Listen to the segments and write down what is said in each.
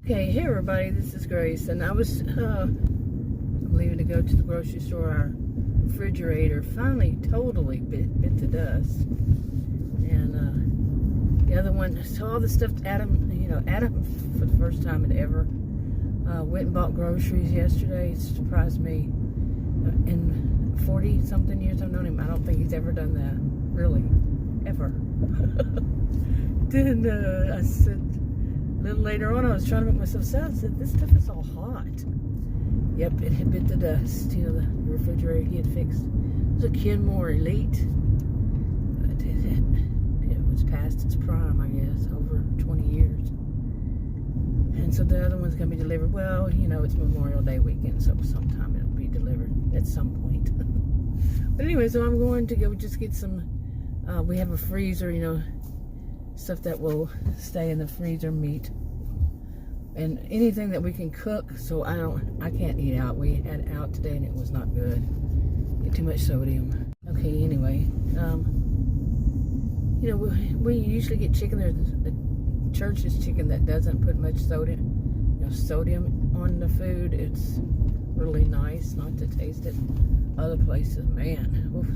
Okay, hey everybody, this is Grace, and I was leaving to go to the grocery store. Our refrigerator finally totally bit to dust, and the other one, so all the stuff Adam for the first time ever went and bought groceries yesterday. It surprised me. In 40 something years I've known him, I don't think he's ever done that, really, ever. Then I said, a little later on, I was trying to make myself sad. I said, this stuff is all hot. Yep, it had bit the dust. You know, the refrigerator he had fixed. It was a Kenmore Elite. But it was past its prime, I guess, over 20 years. And so the other one's going to be delivered. Well, you know, it's Memorial Day weekend, so sometime it'll be delivered at some point. But anyway, so I'm going to go just get some, we have a freezer, you know, stuff that will stay in the freezer, meat and anything that we can cook. So I can't eat out. We had out today and it was not good. Too much sodium. Okay, anyway, you know, we usually get chicken. There's a church's chicken that doesn't put much sodium on the food. It's really nice not to taste it. Other places, man, oof,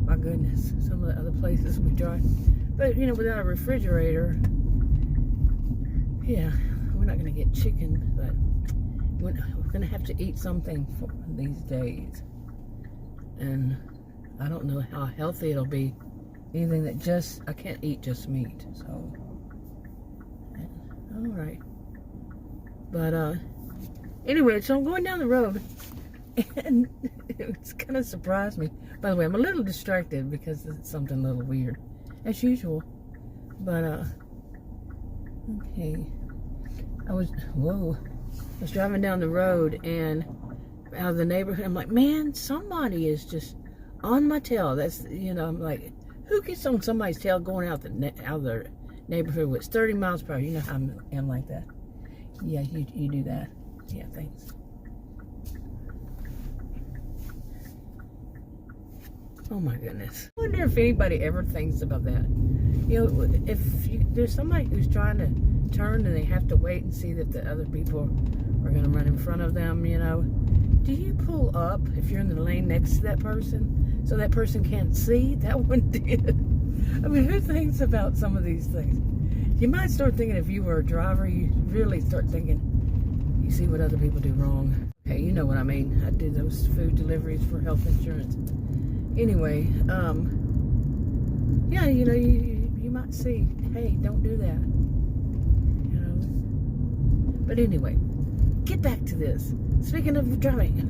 my goodness, some of the other places we tried. But, you know, without a refrigerator, yeah, we're not going to get chicken, but we're going to have to eat something for these days. And I don't know how healthy it'll be. Anything that I can't eat just meat, so. All right. But, anyway, so I'm going down the road, and it's kind of surprised me. By the way, I'm a little distracted because it's something a little weird, as usual. But okay, I was driving down the road and out of the neighborhood. I'm like, man, somebody is just on my tail. That's, you know, I'm like, who gets on somebody's tail going out of their neighborhood with 30 miles per hour? You know how I am like that. Yeah, you do that. Yeah, thanks. Oh my goodness. I wonder if anybody ever thinks about that. You know, if there's somebody who's trying to turn and they have to wait and see that the other people are going to run in front of them, you know, do you pull up if you're in the lane next to that person so that person can't see? That one did. I mean, who thinks about some of these things? You might start thinking, if you were a driver, you really start thinking, you see what other people do wrong. Okay, you know what I mean. I do those food deliveries for health insurance. Anyway, yeah, you know, you might see, hey, don't do that, you know. But anyway, get back to this. Speaking of driving,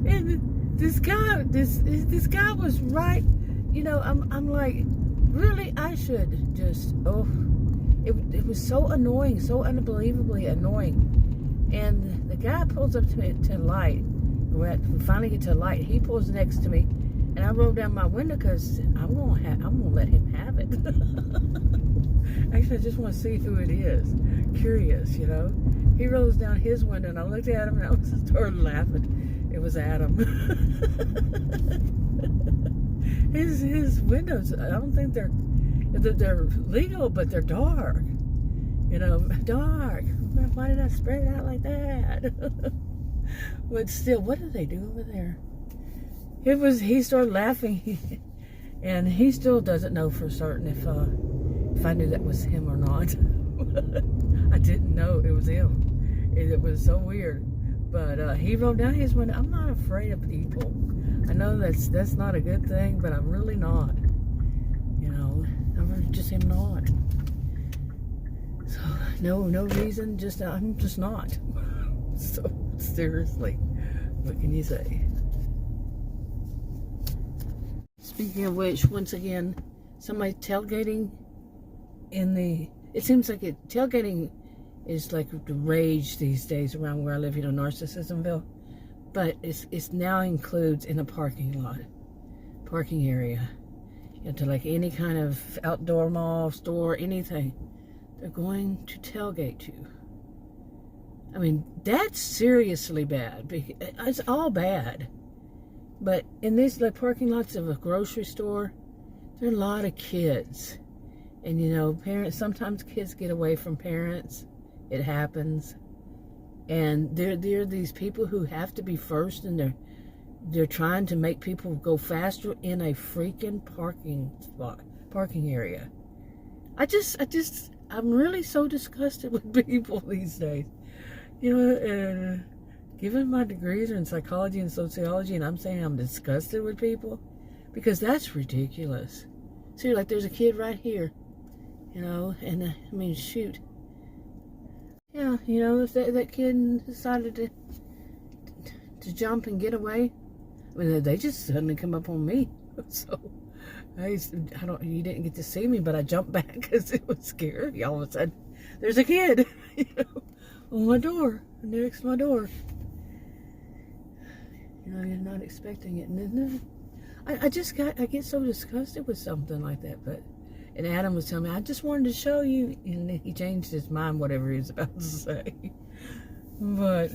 and this guy was right. You know, I'm like, really, I should just, it was so annoying, so unbelievably annoying. And the guy pulls up to me to light. We finally get to a light. He pulls next to me, and I roll down my window because I'm gonna let him have it. Actually, I just want to see who it is. Curious, you know. He rolls down his window, and I looked at him, and I just started laughing. It was Adam. his windows, I don't think they're legal, but they're dark. You know, dark. Why did I spread it out like that? But still, what do they do over there? He started laughing, and he still doesn't know for certain if I knew that was him or not. I didn't know it was him. It was so weird. But he rolled down his window. I'm not afraid of people. I know that's not a good thing, but I'm really not. You know, I'm just am not. So no reason. I'm just not. So seriously, what can you say? Speaking of which, once again, somebody tailgating it seems like tailgating is like the rage these days around where I live, you know, Narcissism-Ville. But it's now includes in a parking area. You know, to like any kind of outdoor mall, store, anything. They're going to tailgate you. I mean, that's seriously bad. It's all bad. But in these like parking lots of a grocery store, there are a lot of kids. And you know, parents, sometimes kids get away from parents. It happens. And there are these people who have to be first, and they're trying to make people go faster in a freaking parking area. I'm really so disgusted with people these days. You know, given my degrees are in psychology and sociology, and I'm saying I'm disgusted with people, because that's ridiculous. So you're like, there's a kid right here, you know, and I mean, shoot. Yeah, you know, if that kid decided to jump and get away, I mean, they just suddenly come up on me. So, you didn't get to see me, but I jumped back because it was scary. All of a sudden, there's a kid, you know, on my door, next to my door. You know, you're not expecting it. And then, I get so disgusted with something like that, and Adam was telling me, I just wanted to show you, and he changed his mind, whatever he was about to say. But,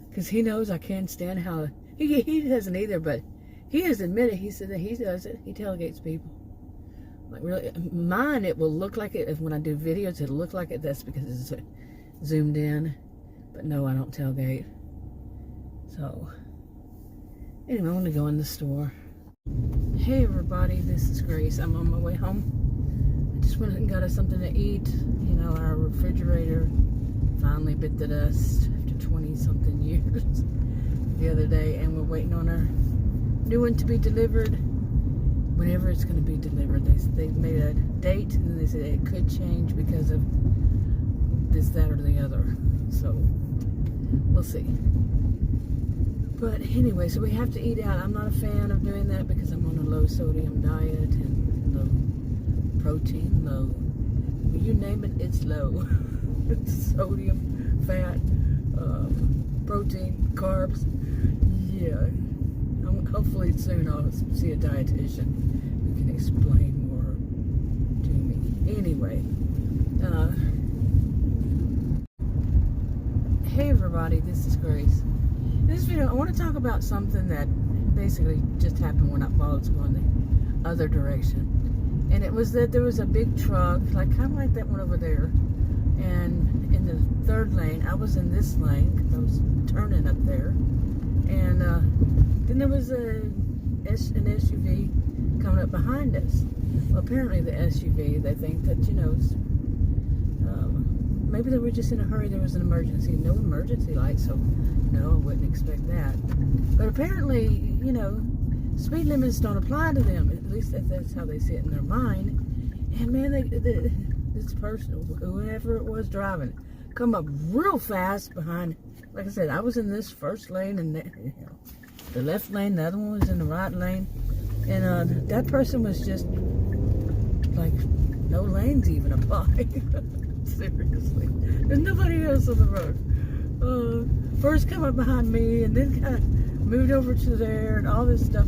because he knows I can't stand how, he doesn't either, but he has admitted, he said that he does it, he tailgates people. Like, really, mine, it will look like it, when I do videos, it'll look like it, that's because it's zoomed in. But no, I don't tailgate. So, anyway, I want to go in the store. Hey everybody, this is Grace. I'm on my way home. I just went and got us something to eat. You know, our refrigerator finally bit the dust after 20-something years the other day, and we're waiting on our new one to be delivered. Whenever it's going to be delivered, they made a date, and then they said it could change because of this, that, or the other. So we'll see. But anyway, so we have to eat out. I'm not a fan of doing that because I'm on a low sodium diet and low protein, low. You name it, it's low. It's sodium, fat, protein, carbs. Yeah. Hopefully soon I'll see a dietitian who can explain more to me. Anyway. Hey everybody, this is Grace. In this video, I want to talk about something that basically just happened when I was going the other direction. And it was that there was a big truck, kind of like that one over there. And in the third lane, I was in this lane because I was turning up there. And then there was an SUV coming up behind us. Well, apparently the SUV, they think that, you know, maybe they were just in a hurry. There was an emergency. No emergency light, so no, I wouldn't expect that. But apparently, you know, speed limits don't apply to them. At least that's how they see it in their mind. And man, this person, whoever it was driving, come up real fast behind. Like I said, I was in this first lane, and the left lane. The other one was in the right lane. And that person was just like, no lanes even apply. Seriously, there's nobody else on the road. First come up behind me, and then kind of moved over to there, and all this stuff,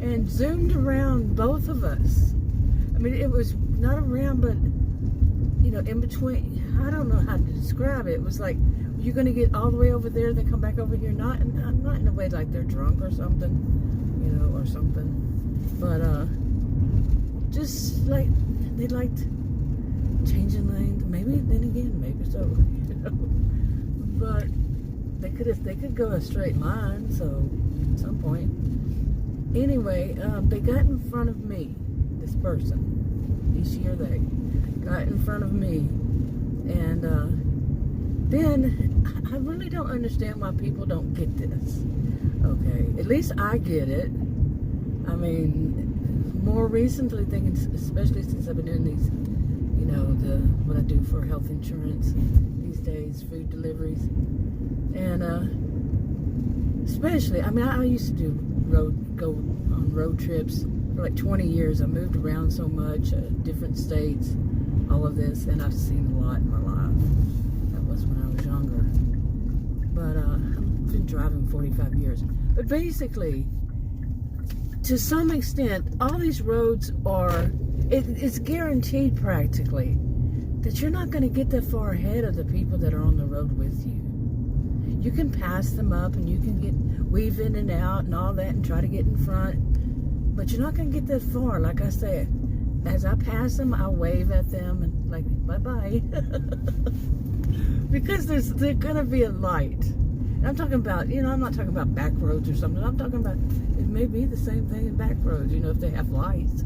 and zoomed around both of us. I mean, it was not around, but you know, in between. I don't know how to describe it. It was like, you're going to get all the way over there, then come back over here. Not in a way like they're drunk or something, you know, or something. But just like they liked changing lanes. Maybe then again, maybe so, you know. But they could go a straight line. So at some point, anyway, they got in front of me. This person, he, she, or they, got in front of me, and then I really don't understand why people don't get this. Okay, at least I get it. I mean, more recently, thinking, especially since I've been doing these, you know, what I do for health insurance these days, food deliveries, and especially, I mean, I used to go on road trips for like 20 years. I moved around so much, different states, all of this, and I've seen a lot in my life. That was when I was younger. But I've been driving 45 years. But basically, to some extent, all these roads are, it's guaranteed practically that you're not going to get that far ahead of the people that are on the road with you. You can pass them up, and you can weave in and out and all that and try to get in front, but you're not going to get that far. Like I said, as I pass them, I wave at them and like, bye-bye. Because there's gonna be a light. And I'm talking about, I'm not talking about back roads or something. I'm talking about, it may be the same thing in back roads, if they have lights.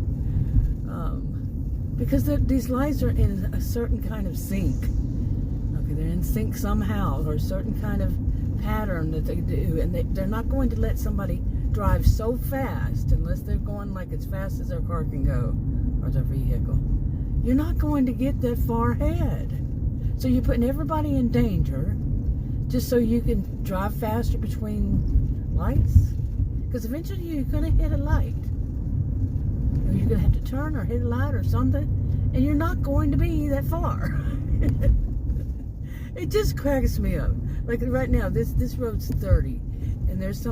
Because these lights are in a certain kind of sync. Okay, they're in sync somehow, or a certain kind of pattern that they do. And they're not going to let somebody drive so fast unless they're going like as fast as their car can go, or their vehicle. You're not going to get that far ahead. So you're putting everybody in danger just so you can drive faster between lights. Because eventually you're going to hit a light. Or you're going to have to turn or hit a light or something. And you're not going to be that far. It just cracks me up. Like right now, this road's 30. And there's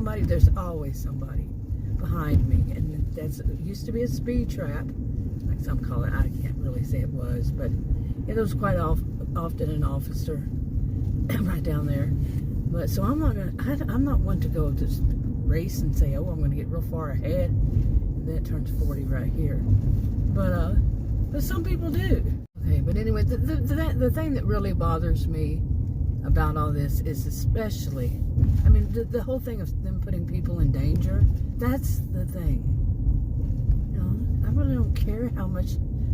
always somebody behind me. And it used to be a speed trap. Like some call it. I can't really say it was. But it was quite often an officer right down there. But so I'm not one to go just race and say, oh, I'm going to get real far ahead, and then it turns 40 right here. But some people do. Okay, but anyway, the thing that really bothers me about all this is especially, the whole thing of them putting people in danger. That's the thing. I really don't care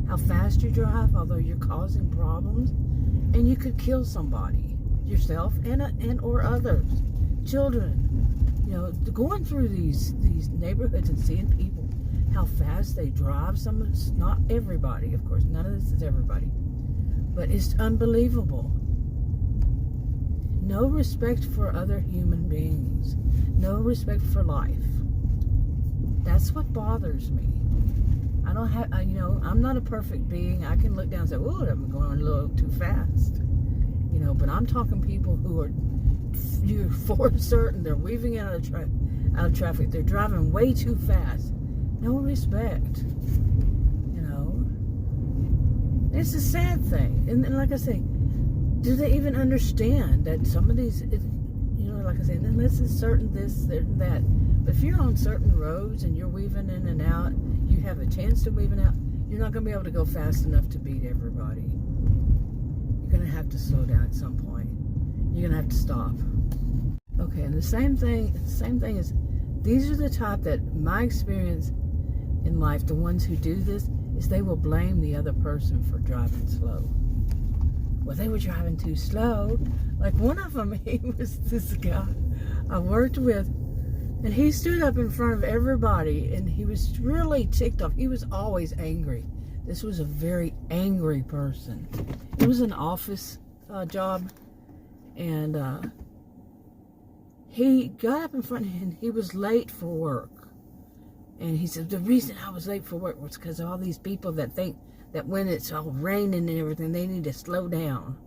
how fast you drive, although you're causing problems, and you could kill somebody, yourself and or others, children. Going through these neighborhoods and seeing people, how fast they drive. Not everybody, of course, none of this is everybody, but it's unbelievable. No respect for other human beings, no respect for life. That's what bothers me. I don't have, I'm not a perfect being. I can look down and say, oh, I'm going a little too fast. But I'm talking people who are, you're for certain, they're weaving out of traffic. They're driving way too fast. No respect. It's a sad thing. And like I say, do they even understand that some of these, like I say, unless it's certain this, certain that. But if you're on certain roads and you're weaving in and out, you have a chance to weave in and out, you're not going to be able to go fast enough to beat everybody. You're going to have to slow down at some point. You're going to have to stop. Okay, and the same thing is, these are the type that, my experience in life, the ones who do this, is they will blame the other person for driving slow. Well, they were driving too slow. Like one of them, he was this guy I worked with, and he stood up in front of everybody, and he was really ticked off. He was always angry. This was a very angry person. It was an office job, and he got up in front of him, and he was late for work. And he said, the reason I was late for work was because of all these people that think that when it's all raining and everything, they need to slow down.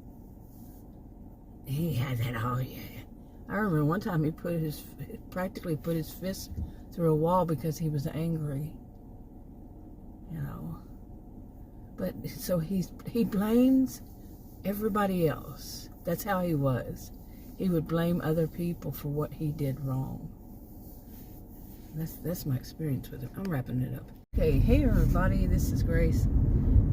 He had that, oh yeah. I remember one time he practically put his fist through a wall because he was angry. But so he blames everybody else. That's how he was. He would blame other people for what he did wrong. That's my experience with him. I'm wrapping it up. Okay, hey everybody, this is Grace,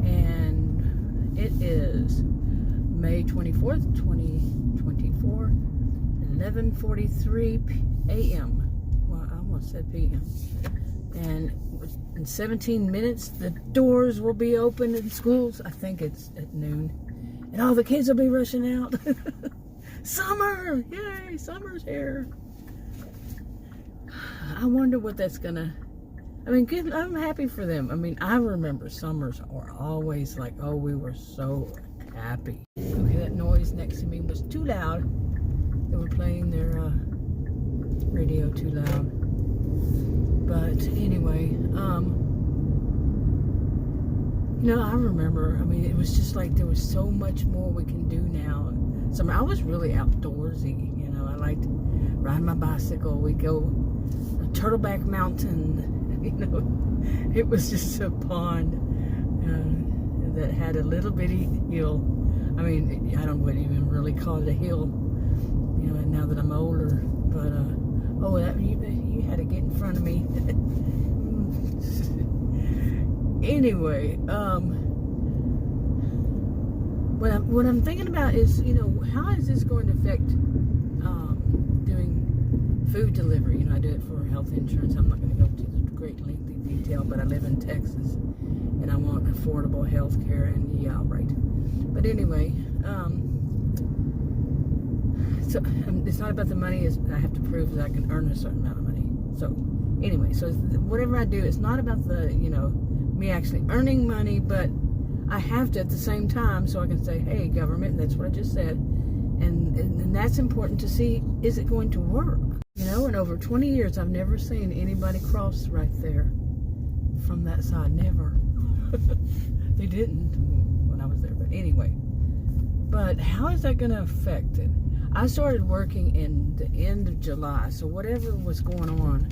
and it is May 24th, 2024, 11:43 a.m. Well, I almost said p.m. And in 17 minutes, the doors will be open in schools. I think it's at noon, and all the kids will be rushing out. Summer! Yay, summer's here. I wonder what that's gonna, good, I'm happy for them. I remember summers are always like, oh, we were so happy. Okay, that noise next to me was too loud. They were playing their radio too loud. But anyway, I remember, it was just like there was so much more we can do now. So I was really outdoorsy, I liked riding my bicycle. We'd go Turtleback Mountain, it was just a pond that had a little bitty hill. I wouldn't even really call it a hill, now that I'm older. But you had to get in front of me. Anyway, what I'm thinking about is, how is this going to affect doing food delivery? I do it for health insurance. I'm not going to go into the great lengthy detail, but I live in Texas, and I want affordable health care, and yeah, right. But anyway, so it's not about the money. I have to prove that I can earn a certain amount of money. So anyway, so whatever I do, it's not about the, me actually earning money, but I have to at the same time, so I can say, hey, government, that's what I just said. And that's important to see, is it going to work? In over 20 years, I've never seen anybody cross right there from that side. Never. They didn't when I was there. But anyway. But how is that going to affect it? I started working in the end of July. So whatever was going on,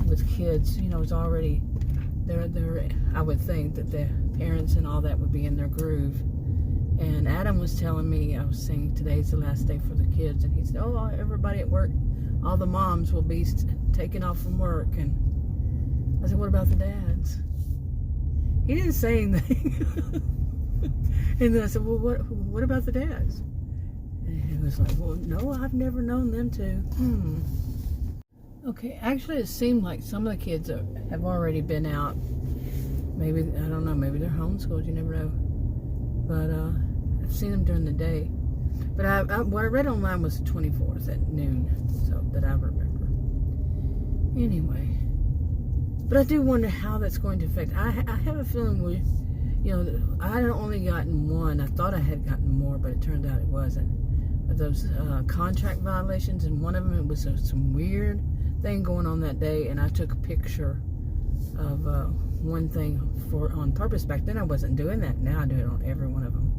with kids, it's already, they're, I would think that the parents and all that would be in their groove. And Adam was telling me, I was saying today's the last day for the kids, and he said, oh, everybody at work, all the moms will be taking off from work. And I said, what about the dads? He didn't say anything. And then I said, well, what about the dads? And he was like, well, no, I've never known them to. Okay, actually it seemed like some of the kids have already been out. Maybe, I don't know, maybe they're homeschooled, you never know. But I've seen them during the day. But what I read online was the 24th at noon, so that I remember. Anyway, but I do wonder how that's going to affect. I have a feeling I had only gotten one. I thought I had gotten more, but it turned out it wasn't. But those contract violations, and one of them, it was some weird thing going on that day, and I took a picture of one thing on purpose. Back then I wasn't doing that. Now I do it on every one of them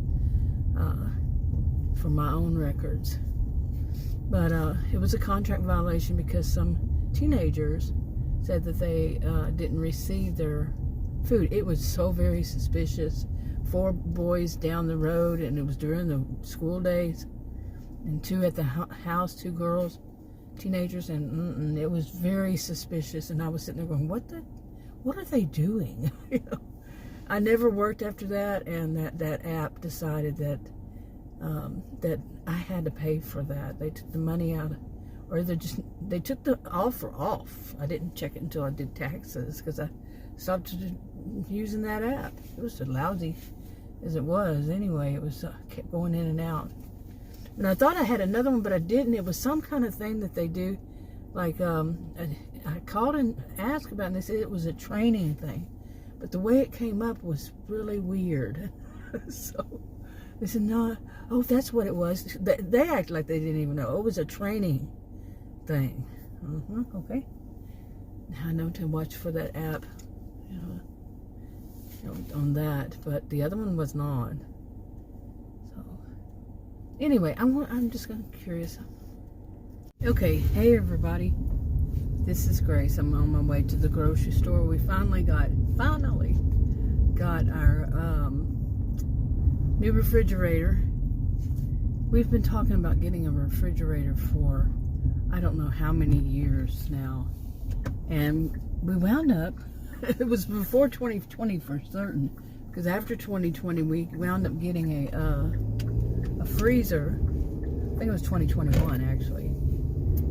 for my own records. But it was a contract violation because some teenagers said that they didn't receive their food. It was so very suspicious. 4 boys down the road, and it was during the school days, and 2 at the house, 2 girls, teenagers, and it was very suspicious. And I was sitting there going, what are they doing? I never worked after that, and that app decided that that I had to pay for that. They took the money out, or they took the offer off. I didn't check it until I did taxes, because I stopped using that app. It was so lousy as it was. Anyway, it was kept going in and out. And I thought I had another one, but I didn't. It was some kind of thing that they do. Like, I called and asked about it, and they said it was a training thing. But the way it came up was really weird. So they said, no, oh, that's what it was. They act like they didn't even know. It was a training thing. Okay. Now I know to watch for that app on that, but the other one was not. So anyway, I'm just curious. Okay, hey everybody, this is Grace. I'm on my way to the grocery store. We finally got our new refrigerator. We've been talking about getting a refrigerator for I don't know how many years now, and we wound up, it was before 2020 for certain, because after 2020 we wound up getting a freezer. I think it was 2021 actually.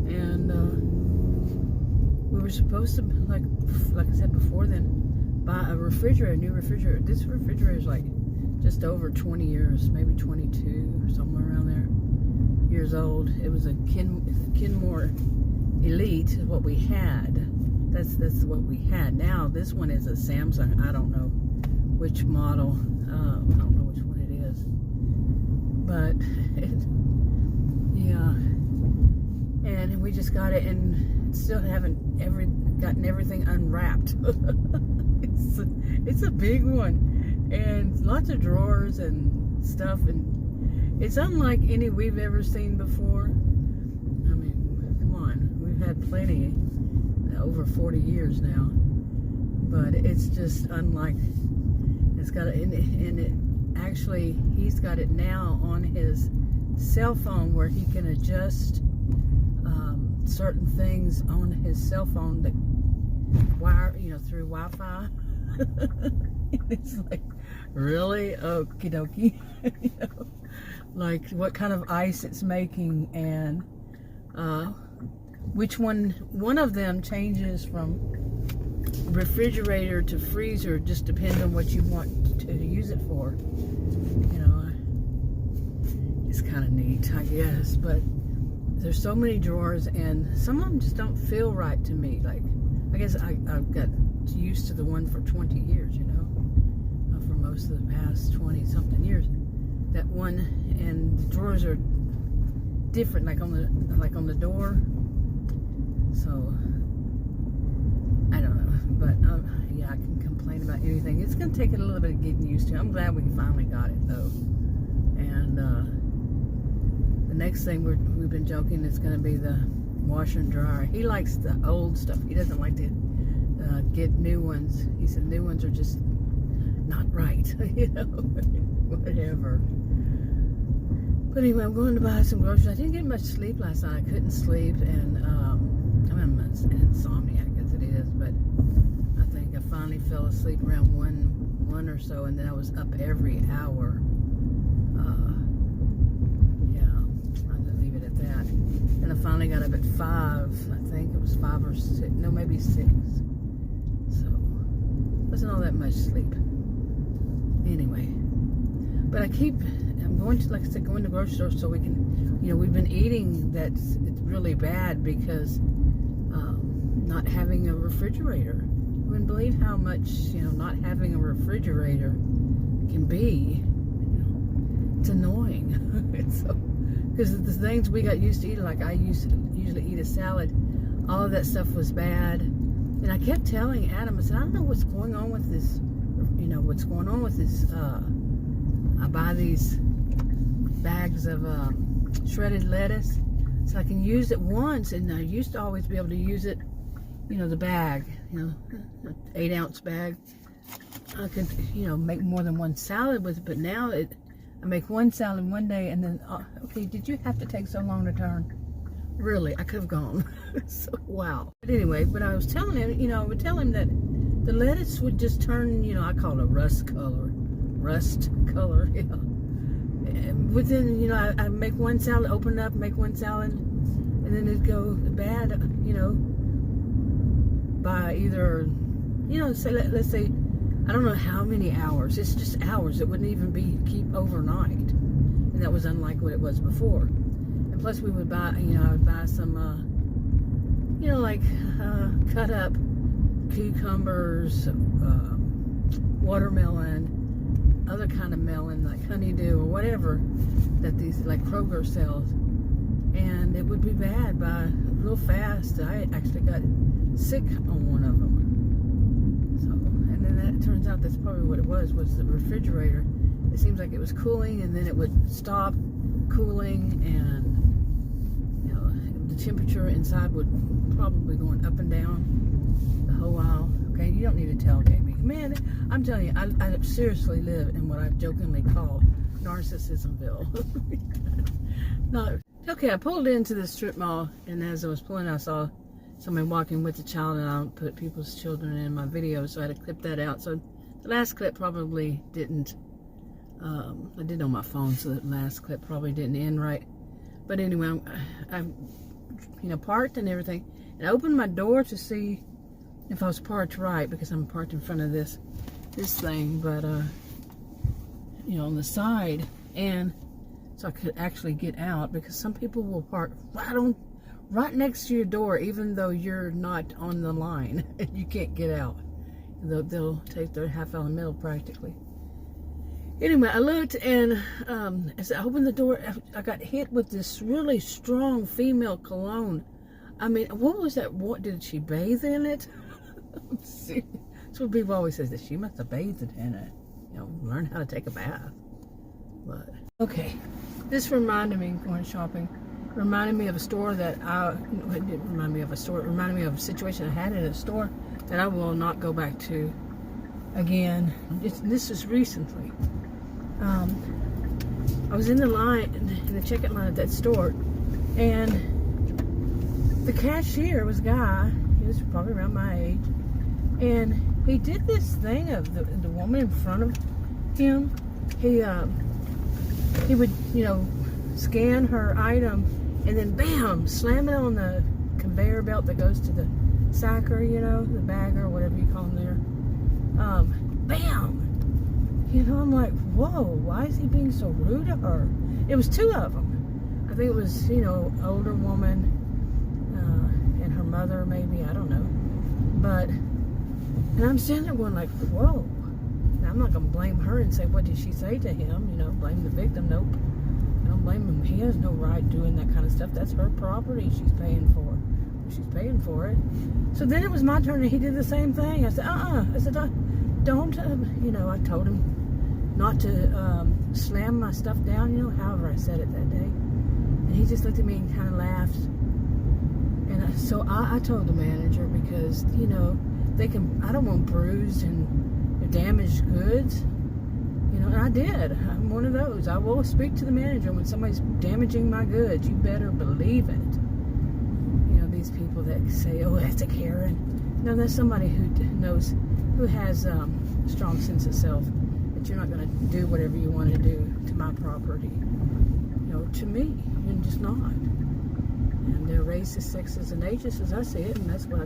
And we were supposed to, like I said before then, buy a refrigerator, a new refrigerator. This refrigerator is like just over 20 years, maybe 22 or somewhere around there, years old. It was a Kenmore Elite, is what we had. That's what we had. Now this one is a Samsung. I don't know which model. I don't know which one it is, but yeah. And we just got it, and still haven't gotten everything unwrapped. It's a big one, and lots of drawers and stuff, and it's unlike any we've ever seen before. I mean, come on, we've had plenty over 40 years now, but it's just unlike. It's got and it actually, he's got it now on his cell phone where he can adjust certain things on his cell phone that wire, through Wi-Fi. It's like, really? Okie dokie. Like what kind of ice it's making, and which one of them changes from refrigerator to freezer, just depends on what you want to use it for. It's kind of neat, I guess, but there's so many drawers, and some of them just don't feel right to me. Like, I guess I've got used to the one for 20 years, for most of the past 20 something years. That one, and the drawers are different, like on the door. So I don't know, but yeah, I can complain about anything. It's gonna take it a little bit of getting used to. I'm glad we finally got it though. And the next thing we've been joking is gonna be the washer and dryer. He likes the old stuff. He doesn't like to get new ones. He said new ones are just not right. Whatever. But anyway, I'm going to buy some groceries. I didn't get much sleep last night. I couldn't sleep, and I'm insomnia, I guess it is. But I think I finally fell asleep around one or so, and then I was up every hour. Yeah, I'll just leave it at that. And I finally got up at 5. I think it was 5 or 6. No, maybe 6. So wasn't all that much sleep. Anyway, but I'm going to, like I said, go in the grocery store so we can, we've been eating it's really bad because not having a refrigerator. You wouldn't believe how much, not having a refrigerator can be. It's annoying. It's so, because the things we got used to eating, like I usually eat a salad, all of that stuff was bad. And I kept telling Adam, I said, I don't know what's going on with this, I buy these bags of shredded lettuce so I can use it once, and I used to always be able to use it, the bag, 8-ounce bag. I could, make more than one salad with it, but now I make one salad one day, and then, okay, did you have to take so long to turn? Really, I could have gone. So, wow. But anyway, I was telling him, I would tell him that the lettuce would just turn, I call it rust color. And within, I make one salad, open it up, make one salad, and then it'd go bad, by either, let's say, I don't know how many hours. It's just hours. It wouldn't even keep overnight, and that was unlike what it was before. And plus, we would buy, I would buy some, cut up cucumbers, watermelon, other kind of melon, like honeydew or whatever that these, like Kroger sells, and it would be bad by real fast. I actually got sick on one of them. So, and then that turns out that's probably what it was the refrigerator. It seems like it was cooling, and then it would stop cooling, and the temperature inside would probably going up and down the whole while. Okay, you don't need to tailgate me. Man, I'm telling you, I seriously live in what I've jokingly called Narcissism-Ville. No, okay, I pulled into the strip mall, and as I was pulling, I saw somebody walking with a child, and I don't put people's children in my videos, so I had to clip that out. So the last clip probably didn't, I did on my phone, so the last clip probably didn't end right. But anyway, I parked and everything, and I opened my door to see if I was parked right, because I'm parked in front of this thing, but on the side, and so I could actually get out, because some people will park right next to your door, even though you're not on the line and you can't get out. They'll take their half out of the middle practically. Anyway, I looked, and as I opened the door, I got hit with this really strong female cologne. I mean, what was that? What, did she bathe in it? I'm serious. That's what people always say, that she must have bathed in it. Learn how to take a bath. But okay, this reminded me, going shopping, reminded me of a store that it didn't remind me of a store. It reminded me of a situation I had in a store that I will not go back to again. This was recently. I was in the line, in the checkout line at that store, and the cashier was a guy. He was probably around my age. And he did this thing of the woman in front of him. He would, scan her item and then bam, slam it on the conveyor belt that goes to the sacker, the bagger, whatever you call them there. Bam! I'm like, whoa, why is he being so rude to her? It was two of them. I think it was, older woman and her mother, maybe, I don't know. And I'm standing there going like, whoa. Now, I'm not going to blame her and say, what did she say to him? Blame the victim. Nope. I don't blame him. He has no right doing that kind of stuff. That's her property she's paying for. She's paying for it. So then it was my turn and he did the same thing. I said, I said, don't, I told him not to slam my stuff down, however I said it that day. And he just looked at me and kind of laughed. And so I told the manager because, I don't want bruised and damaged goods. And I did. I'm one of those. I will speak to the manager when somebody's damaging my goods. You better believe it. These people that say, oh, that's a Karen. No, that's somebody who has a strong sense of self, that you're not going to do whatever you want to do to my property. To me, you're just not. And they're racist, sexist, and ageist as I see it, and that's what I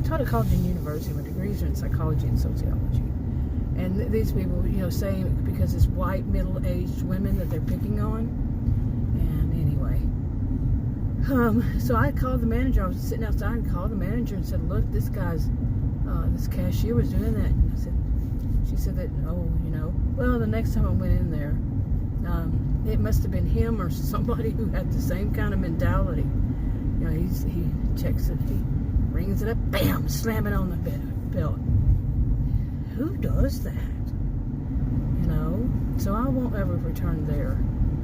taught at college and university. My degrees are in psychology and sociology. And these people, say because it's white, middle-aged women that they're picking on. And anyway, so I called the manager. I was sitting outside and called the manager and said, look, this cashier was doing that. And she said that, well, the next time I went in there, it must have been him or somebody who had the same kind of mentality. He checks it, he rings it up, bam, slam it on the belt. Who does that? So I won't ever return there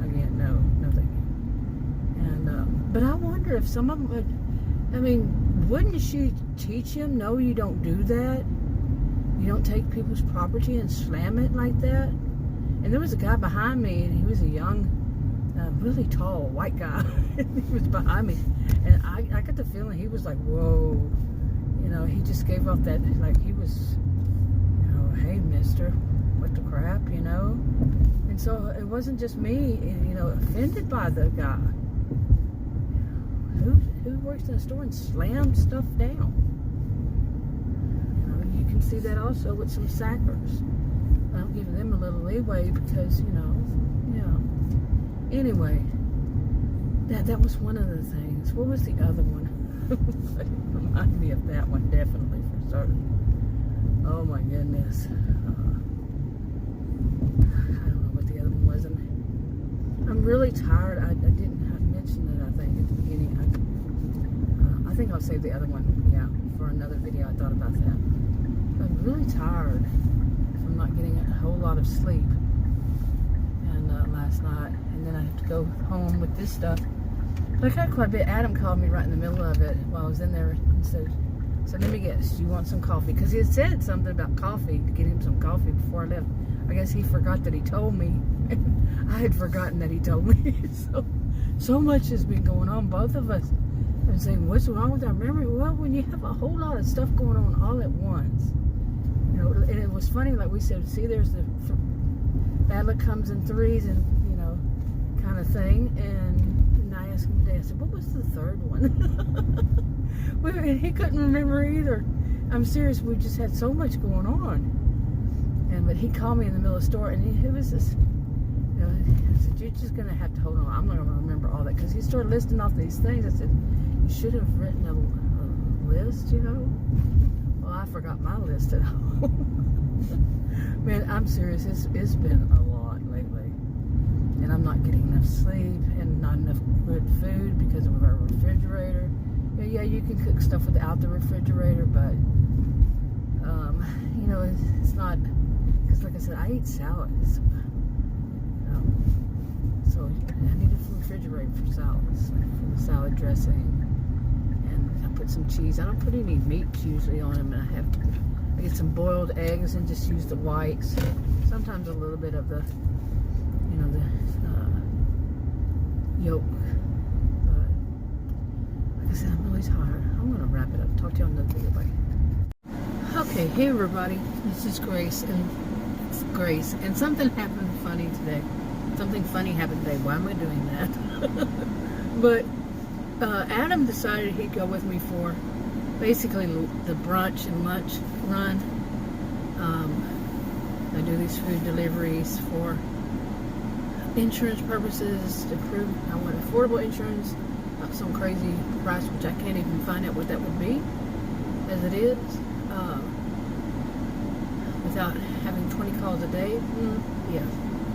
again. No thank you. And but I wonder if some of them would. Wouldn't she teach him? No, you don't do that. You don't take people's property and slam it like that. And there was a guy behind me, and he was a young, really tall white guy. He was behind me, and I got the feeling he was like, whoa. He just gave off that, like he was, hey, mister, what the crap, And so it wasn't just me, offended by the guy. Who works in a store and slams stuff down? You can see that also with some sackers. I'm giving them a little leeway because, Anyway, that was one of the things. What was the other one? Remind me of that one, definitely, for certain. Oh, my goodness. I don't know what the other one was. I'm really tired. I didn't mention it, I think, at the beginning. I think I'll save the other one, for another video. I thought about that. I'm really tired from not getting a whole lot of sleep last night, and then I have to go home with this stuff. But I got quite a bit. Adam called me right in the middle of it while I was in there and said, so let me guess, do you want some coffee? Because he had said something about coffee, to get him some coffee before I left. I guess he forgot that he told me. I had forgotten that he told me. So much has been going on, both of us. I'm saying, what's wrong with our memory? Well, when you have a whole lot of stuff going on all at once, and it was funny, like we said, see, there's the bad luck comes in threes and, kind of thing. And I asked him today, I said, what was the third one? And he couldn't remember either. I'm serious, we just had so much going on. But he called me in the middle of the store, and it was this, I said, you're just going to have to hold on. I'm not going to remember all that. Because he started listing off these things. I said, you should have written a list, Well, I forgot my list at home. Man, I'm serious. It's been a lot lately. And I'm not getting enough sleep and not enough good food because of our refrigerator. Yeah, you can cook stuff without the refrigerator, but, it's not, because like I said, I eat salads. So I need a refrigerator for salads, for the salad dressing. And I put some cheese. I don't put any meat usually on them, and I get some boiled eggs and just use the whites. Sometimes a little bit of the yolk. But I said, I'm really tired. I'm going to wrap it up. Talk to you on another video. Bye. Okay, hey everybody. This is Grace, and it's Grace. And something happened funny today. Something funny happened today. Why am I doing that? But Adam decided he'd go with me for basically the brunch and lunch run. I do these food deliveries for insurance purposes to prove I want affordable insurance, not some crazy price which I can't even find out what that would be as it is, without having 20 calls a day. Yeah,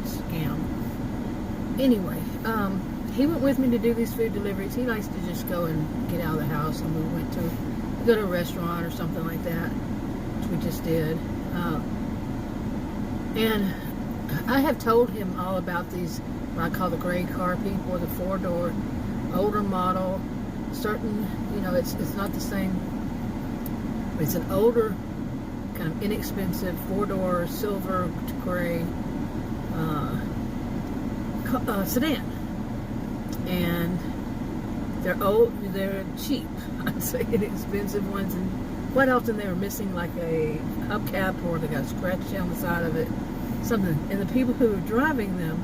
scam. Anyway, he went with me to do these food deliveries. He likes to just go and get out of the house, and we went to go to a restaurant or something like that, which we just did. And I have told him all about these, what I call the gray car people, the four-door, older model, certain, you know, it's not the same. It's an older, kind of inexpensive, four-door, silver, gray sedan. And they're old, they're cheap, I'd say, inexpensive ones. And quite often they were missing like a hubcap, or they got scratched down the side of it, something. And the people who are driving them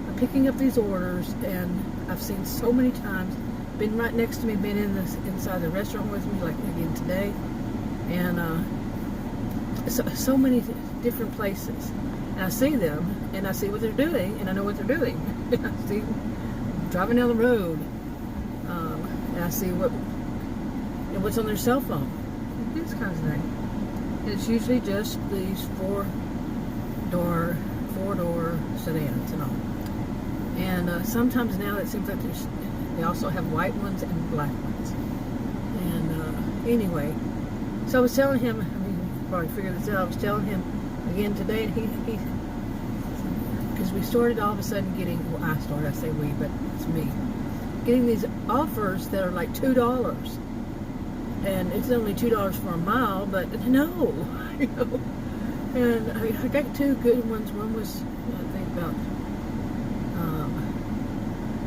are picking up these orders, and I've seen so many times, been right next to me, been in this inside the restaurant with me, like again today, and so many different places. And I see them, and I see what they're doing, and I know what they're doing. I see them driving down the road, and I see what's on their cell phone, these kinds of things. And it's usually just these four-door sedans and all. And sometimes now it seems like they also have white ones and black ones. And anyway, so I was telling him, I mean, you can probably figure this out, I was telling him again today, and he because we started all of a sudden getting, well, I say we, but it's me, getting these offers that are like $2. And it's only $2 for a mile, but no, you know. And I got two good ones. One was, I think about,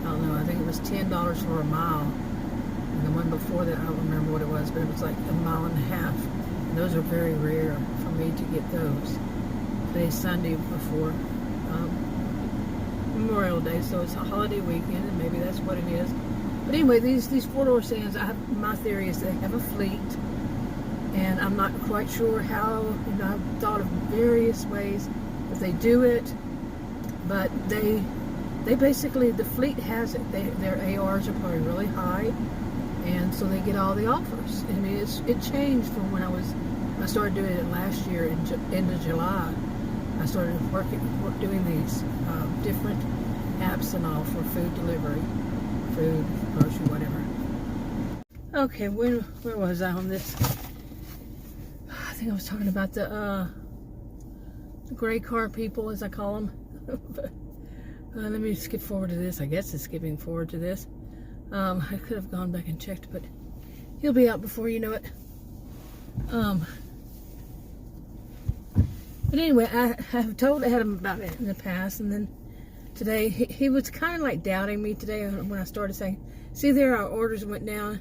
I don't know, I think it was $10 for a mile. And the one before that, I don't remember what it was, but it was like a mile and a half. And those are very rare for me to get those. Today's Sunday before Memorial Day, so it's a holiday weekend, and maybe that's what it is. But anyway, these four-door sedans, my theory is they have a fleet, and I'm not quite sure how, you know, I've thought of various ways that they do it, but they basically, the fleet has it. Their ARs are probably really high, and so they get all the offers. I mean, it changed from when I started doing it last year in end of July. I started doing these different apps and all for food delivery. Food, grocery, whatever. Okay, where was I on this? I think I was talking about the gray car people, as I call them. But, let me skip forward to this. I guess it's skipping forward to this. I could have gone back and checked, but he'll be out before you know it. But anyway, I have told Adam about it in the past, and then today he was kind of like doubting me today when I started saying, see there, our orders went down,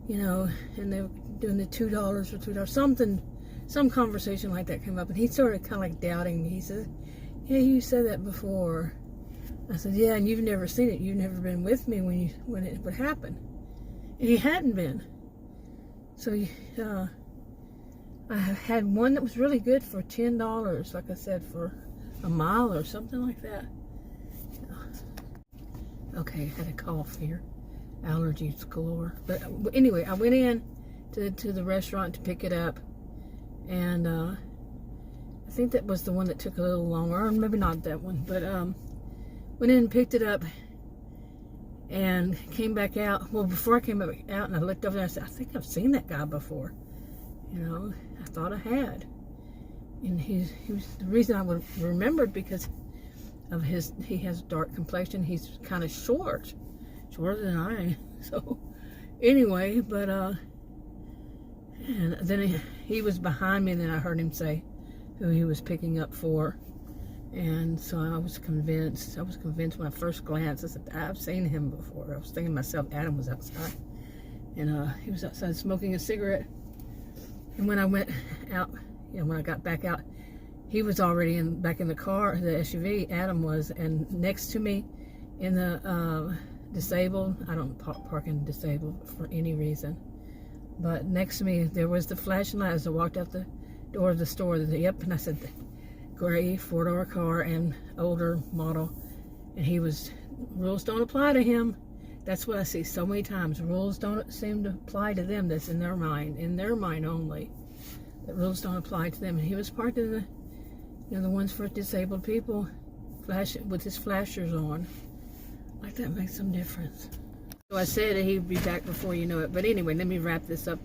you know, and they were doing the $2 or $2, some conversation like that came up, and he started kind of like doubting me. He said, yeah, you said that before. I said, yeah, and you've never seen it. You've never been with me when it would happen. And he hadn't been. So I had one that was really good for $10, like I said, for a mile or something like that. Okay, I had a cough here. Allergies galore. But anyway, I went in to the restaurant to pick it up, and I think that was the one that took a little longer, or maybe not that one, but went in and picked it up and came back out. Well, before I came back out and I looked over there, I said, I think I've seen that guy before. You know, I thought I had. And he was the reason I would remembered because of he has dark complexion. He's kind of shorter than I. So anyway, but and then he was behind me, and then I heard him say who he was picking up for. And so I was convinced when I first glanced. I said, I've seen him before. I was thinking to myself, Adam was outside. and he was outside smoking a cigarette. And when I went out, when I got back out, he was already back in the car, the SUV. Adam was, and next to me in the disabled. I don't park in disabled for any reason, but next to me there was the flashing light as I walked out the door of the store. Yep, and I said, gray 4-door car and older model, and he was. Rules don't apply to him. That's what I see so many times. Rules don't seem to apply to them. That's in their mind only. The rules don't apply to them. And he was parked in the ones for disabled people, with his flashers on. Like that makes some difference. So I said that he'd be back before you know it. But anyway, let me wrap this up.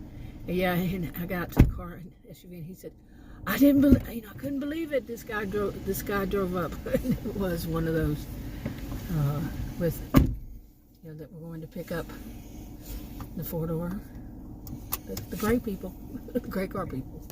Yeah, and I got out to the car and SUV, and he said, I couldn't believe it. This guy drove up. It was one of those with that we're going to pick up the 4-door, the gray people, the gray car people.